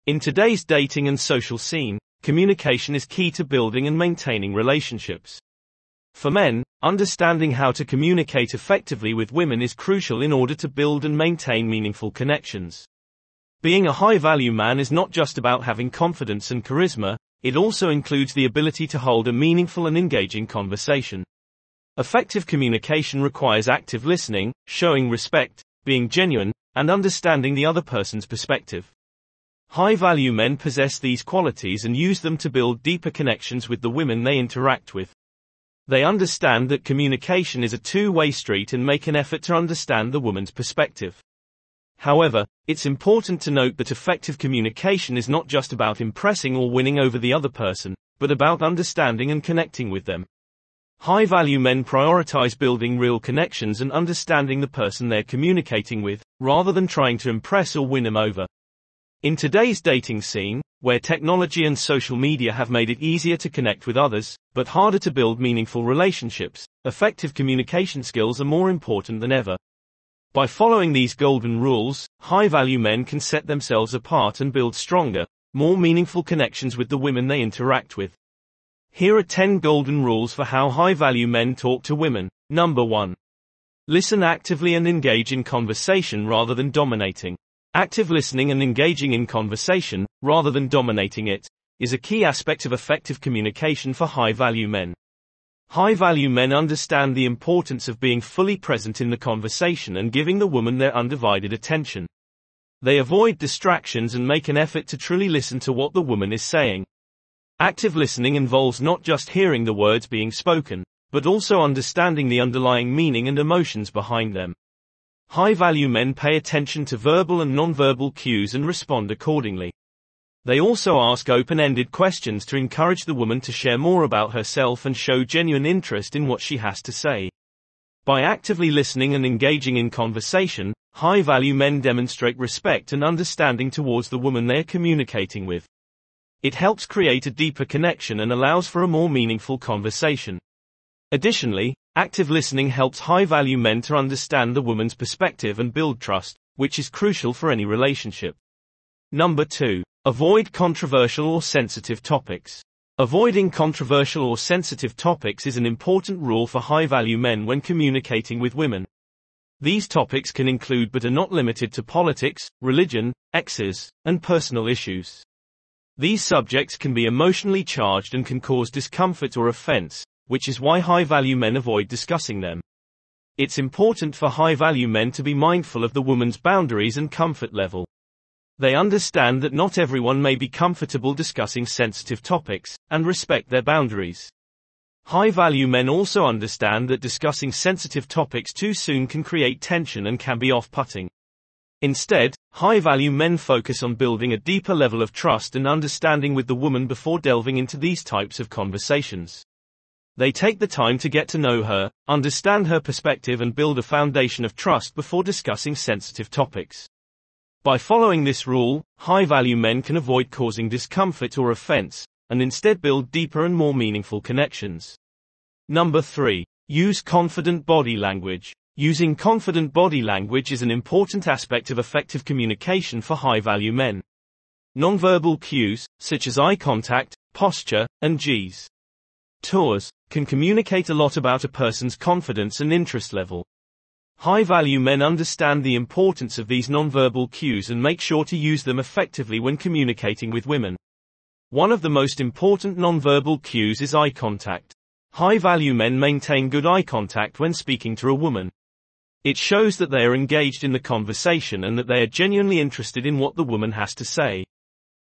In today's dating and social scene, communication is key to building and maintaining relationships. For men, understanding how to communicate effectively with women is crucial in order to build and maintain meaningful connections. Being a high-value man is not just about having confidence and charisma, it also includes the ability to hold a meaningful and engaging conversation. Effective communication requires active listening, showing respect, being genuine, and understanding the other person's perspective. High-value men possess these qualities and use them to build deeper connections with the women they interact with. They understand that communication is a two-way street and make an effort to understand the woman's perspective. However, it's important to note that effective communication is not just about impressing or winning over the other person, but about understanding and connecting with them. High-value men prioritize building real connections and understanding the person they're communicating with, rather than trying to impress or win them over. In today's dating scene, where technology and social media have made it easier to connect with others, but harder to build meaningful relationships, effective communication skills are more important than ever. By following these golden rules, high-value men can set themselves apart and build stronger, more meaningful connections with the women they interact with. Here are 10 golden rules for how high-value men talk to women. Number 1. Listen actively and engage in conversation rather than dominating. Active listening and engaging in conversation, rather than dominating it, is a key aspect of effective communication for high-value men. High-value men understand the importance of being fully present in the conversation and giving the woman their undivided attention. They avoid distractions and make an effort to truly listen to what the woman is saying. Active listening involves not just hearing the words being spoken, but also understanding the underlying meaning and emotions behind them. High-value men pay attention to verbal and non-verbal cues and respond accordingly. They also ask open-ended questions to encourage the woman to share more about herself and show genuine interest in what she has to say. By actively listening and engaging in conversation, high-value men demonstrate respect and understanding towards the woman they are communicating with. It helps create a deeper connection and allows for a more meaningful conversation. Additionally, active listening helps high-value men to understand the woman's perspective and build trust, which is crucial for any relationship. Number 2. Avoid controversial or sensitive topics. Avoiding controversial or sensitive topics is an important rule for high-value men when communicating with women. These topics can include but are not limited to politics, religion, exes, and personal issues. These subjects can be emotionally charged and can cause discomfort or offense, which is why high-value men avoid discussing them. It's important for high-value men to be mindful of the woman's boundaries and comfort level. They understand that not everyone may be comfortable discussing sensitive topics, and respect their boundaries. High-value men also understand that discussing sensitive topics too soon can create tension and can be off-putting. Instead, high-value men focus on building a deeper level of trust and understanding with the woman before delving into these types of conversations. They take the time to get to know her, understand her perspective and build a foundation of trust before discussing sensitive topics. By following this rule, high-value men can avoid causing discomfort or offense, and instead build deeper and more meaningful connections. Number 3. Use confident body language. Using confident body language is an important aspect of effective communication for high-value men. Nonverbal cues, such as eye contact, posture, and gestures, can communicate a lot about a person's confidence and interest level. High-value men understand the importance of these nonverbal cues and make sure to use them effectively when communicating with women. One of the most important nonverbal cues is eye contact. High-value men maintain good eye contact when speaking to a woman. It shows that they are engaged in the conversation and that they are genuinely interested in what the woman has to say.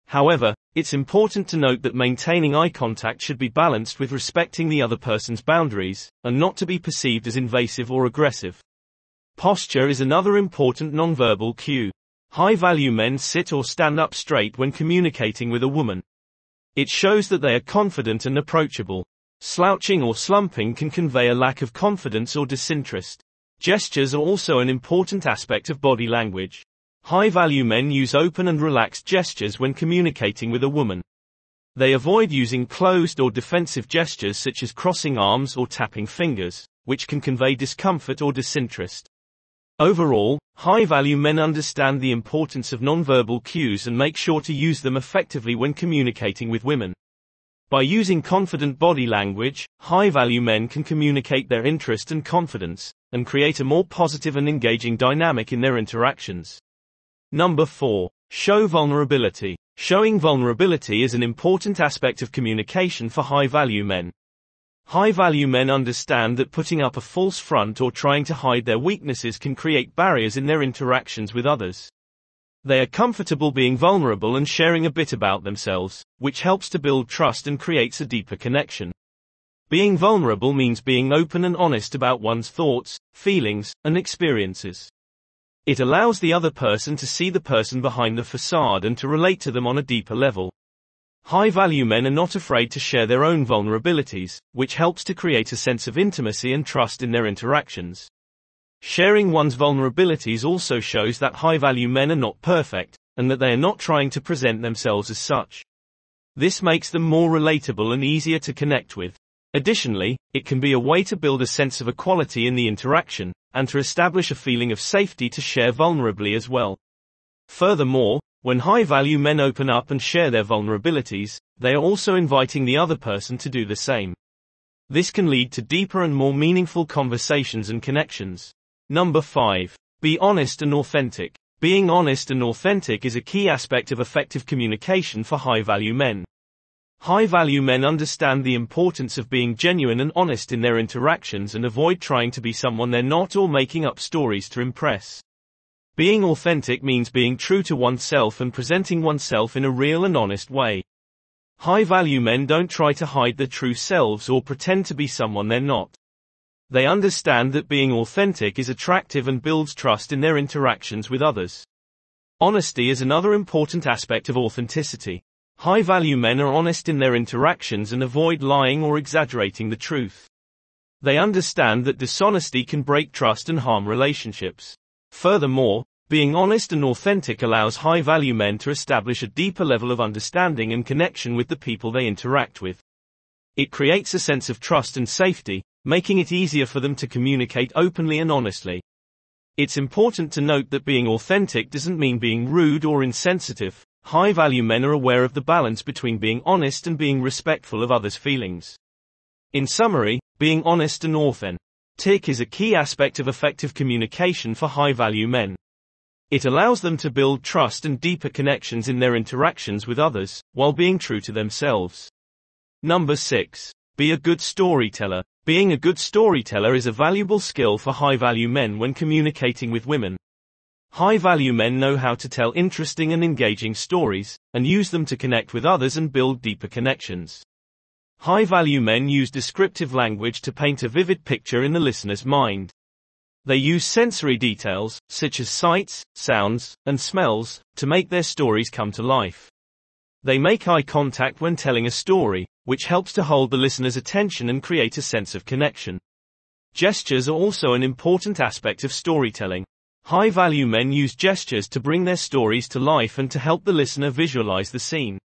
However, it's important to note that maintaining eye contact should be balanced with respecting the other person's boundaries, and not to be perceived as invasive or aggressive. Posture is another important nonverbal cue. High-value men sit or stand up straight when communicating with a woman. It shows that they are confident and approachable. Slouching or slumping can convey a lack of confidence or disinterest. Gestures are also an important aspect of body language. High-value men use open and relaxed gestures when communicating with a woman. They avoid using closed or defensive gestures such as crossing arms or tapping fingers, which can convey discomfort or disinterest. Overall, high-value men understand the importance of nonverbal cues and make sure to use them effectively when communicating with women. By using confident body language, high-value men can communicate their interest and confidence, and create a more positive and engaging dynamic in their interactions. Number 4. Show vulnerability. Showing vulnerability is an important aspect of communication for high-value men. High-value men understand that putting up a false front or trying to hide their weaknesses can create barriers in their interactions with others. They are comfortable being vulnerable and sharing a bit about themselves, which helps to build trust and creates a deeper connection. Being vulnerable means being open and honest about one's thoughts, feelings, and experiences. It allows the other person to see the person behind the facade and to relate to them on a deeper level. High-value men are not afraid to share their own vulnerabilities, which helps to create a sense of intimacy and trust in their interactions. Sharing one's vulnerabilities also shows that high-value men are not perfect, and that they are not trying to present themselves as such. This makes them more relatable and easier to connect with. Additionally, it can be a way to build a sense of equality in the interaction, and to establish a feeling of safety to share vulnerably as well. Furthermore, when high-value men open up and share their vulnerabilities, they are also inviting the other person to do the same. This can lead to deeper and more meaningful conversations and connections. Number 5. Be honest and authentic. Being honest and authentic is a key aspect of effective communication for high-value men. High-value men understand the importance of being genuine and honest in their interactions and avoid trying to be someone they're not or making up stories to impress. Being authentic means being true to oneself and presenting oneself in a real and honest way. High-value men don't try to hide their true selves or pretend to be someone they're not. They understand that being authentic is attractive and builds trust in their interactions with others. Honesty is another important aspect of authenticity. High-value men are honest in their interactions and avoid lying or exaggerating the truth. They understand that dishonesty can break trust and harm relationships. Furthermore, being honest and authentic allows high-value men to establish a deeper level of understanding and connection with the people they interact with. It creates a sense of trust and safety, making it easier for them to communicate openly and honestly. It's important to note that being authentic doesn't mean being rude or insensitive. High-value men are aware of the balance between being honest and being respectful of others' feelings. In summary, being honest and authentic is a key aspect of effective communication for high-value men. It allows them to build trust and deeper connections in their interactions with others, while being true to themselves. Number 6. Be a good storyteller. Being a good storyteller is a valuable skill for high-value men when communicating with women. High-value men know how to tell interesting and engaging stories, and use them to connect with others and build deeper connections. High-value men use descriptive language to paint a vivid picture in the listener's mind. They use sensory details, such as sights, sounds, and smells, to make their stories come to life. They make eye contact when telling a story, which helps to hold the listener's attention and create a sense of connection. Gestures are also an important aspect of storytelling. High-value men use gestures to bring their stories to life and to help the listener visualize the scene.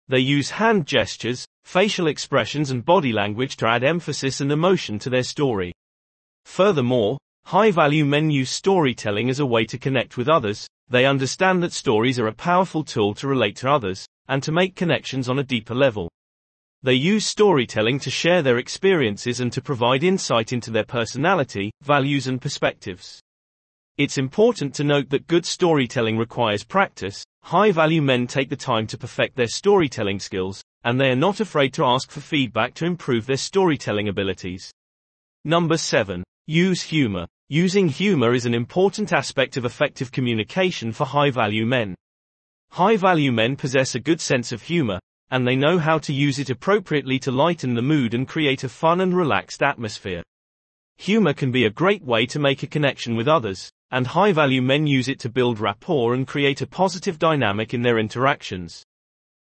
They use hand gestures, facial expressions and body language to add emphasis and emotion to their story. Furthermore, high-value men use storytelling as a way to connect with others. They understand that stories are a powerful tool to relate to others, and to make connections on a deeper level. They use storytelling to share their experiences and to provide insight into their personality, values and perspectives. It's important to note that good storytelling requires practice. High-value men take the time to perfect their storytelling skills, and they are not afraid to ask for feedback to improve their storytelling abilities. Number 7. Use humor. Using humor is an important aspect of effective communication for high-value men. High-value men possess a good sense of humor, and they know how to use it appropriately to lighten the mood and create a fun and relaxed atmosphere. Humor can be a great way to make a connection with others, and high-value men use it to build rapport and create a positive dynamic in their interactions.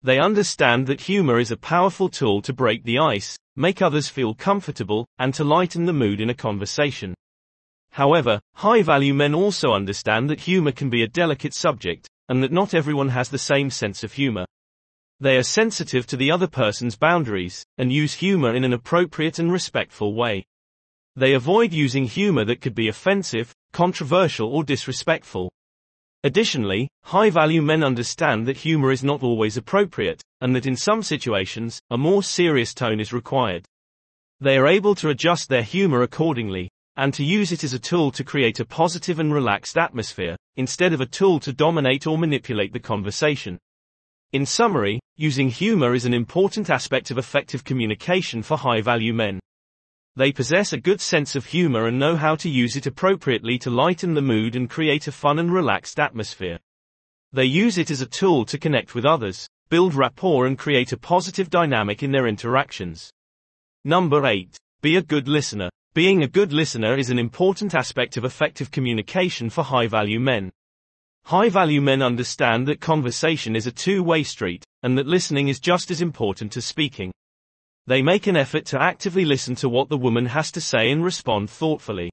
They understand that humor is a powerful tool to break the ice, make others feel comfortable, and to lighten the mood in a conversation. However, high-value men also understand that humor can be a delicate subject, and that not everyone has the same sense of humor. They are sensitive to the other person's boundaries, and use humor in an appropriate and respectful way. They avoid using humor that could be offensive, controversial or disrespectful. Additionally, high-value men understand that humor is not always appropriate, and that in some situations, a more serious tone is required. They are able to adjust their humor accordingly, and to use it as a tool to create a positive and relaxed atmosphere, instead of a tool to dominate or manipulate the conversation. In summary, using humor is an important aspect of effective communication for high-value men. They possess a good sense of humor and know how to use it appropriately to lighten the mood and create a fun and relaxed atmosphere. They use it as a tool to connect with others, build rapport and create a positive dynamic in their interactions. Number 8. Be a good listener. Being a good listener is an important aspect of effective communication for high-value men. High-value men understand that conversation is a two-way street, and that listening is just as important as speaking. They make an effort to actively listen to what the woman has to say and respond thoughtfully.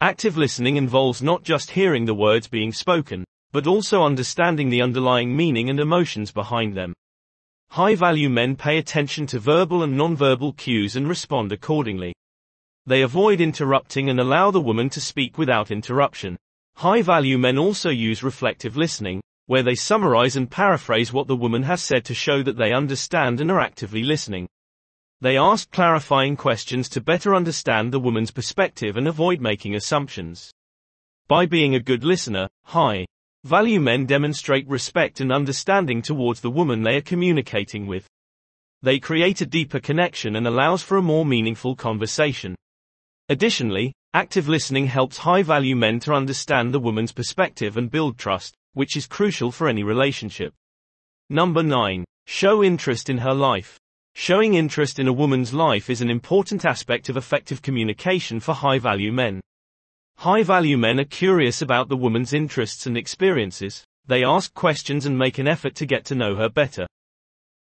Active listening involves not just hearing the words being spoken, but also understanding the underlying meaning and emotions behind them. High-value men pay attention to verbal and nonverbal cues and respond accordingly. They avoid interrupting and allow the woman to speak without interruption. High-value men also use reflective listening, where they summarize and paraphrase what the woman has said to show that they understand and are actively listening. They ask clarifying questions to better understand the woman's perspective and avoid making assumptions. By being a good listener, high-value men demonstrate respect and understanding towards the woman they are communicating with. They create a deeper connection and allows for a more meaningful conversation. Additionally, active listening helps high-value men to understand the woman's perspective and build trust, which is crucial for any relationship. Number 9. Show interest in her life. Showing interest in a woman's life is an important aspect of effective communication for high-value men. High-value men are curious about the woman's interests and experiences. They ask questions and make an effort to get to know her better.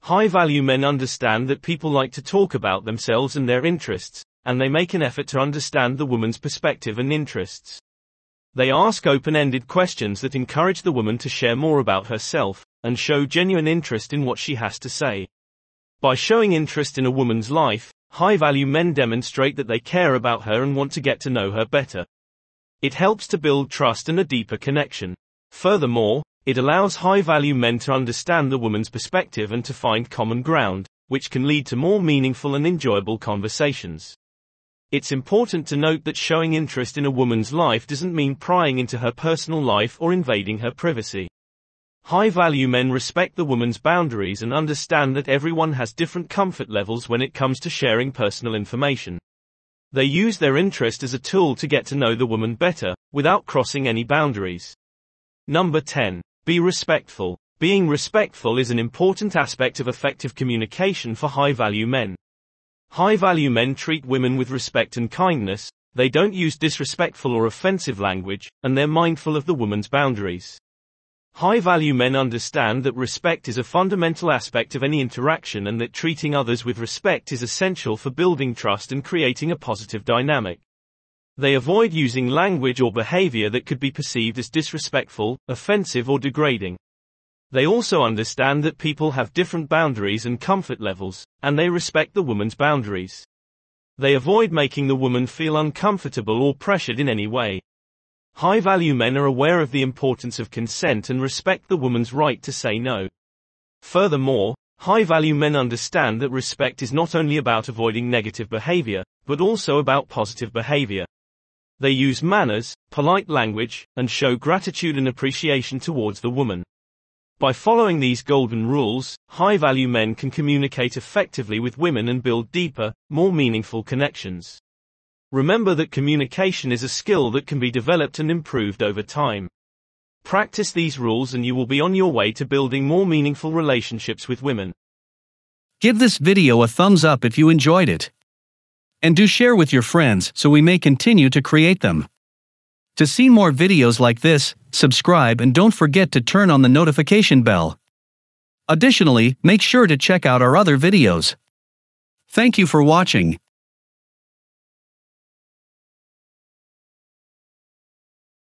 High-value men understand that people like to talk about themselves and their interests, and they make an effort to understand the woman's perspective and interests. They ask open-ended questions that encourage the woman to share more about herself, and show genuine interest in what she has to say. By showing interest in a woman's life, high-value men demonstrate that they care about her and want to get to know her better. It helps to build trust and a deeper connection. Furthermore, it allows high-value men to understand the woman's perspective and to find common ground, which can lead to more meaningful and enjoyable conversations. It's important to note that showing interest in a woman's life doesn't mean prying into her personal life or invading her privacy. High-value men respect the woman's boundaries and understand that everyone has different comfort levels when it comes to sharing personal information. They use their interest as a tool to get to know the woman better, without crossing any boundaries. Number 10. Be respectful. Being respectful is an important aspect of effective communication for high-value men. High-value men treat women with respect and kindness, they don't use disrespectful or offensive language, and they're mindful of the woman's boundaries. High-value men understand that respect is a fundamental aspect of any interaction and that treating others with respect is essential for building trust and creating a positive dynamic. They avoid using language or behavior that could be perceived as disrespectful, offensive or degrading. They also understand that people have different boundaries and comfort levels, and they respect the woman's boundaries. They avoid making the woman feel uncomfortable or pressured in any way. High-value men are aware of the importance of consent and respect the woman's right to say no. Furthermore, high-value men understand that respect is not only about avoiding negative behavior, but also about positive behavior. They use manners, polite language, and show gratitude and appreciation towards the woman. By following these golden rules, high-value men can communicate effectively with women and build deeper, more meaningful connections. Remember that communication is a skill that can be developed and improved over time. Practice these rules and you will be on your way to building more meaningful relationships with women. Give this video a thumbs up if you enjoyed it. And do share with your friends so we may continue to create them. To see more videos like this, subscribe and don't forget to turn on the notification bell. Additionally, make sure to check out our other videos. Thank you for watching.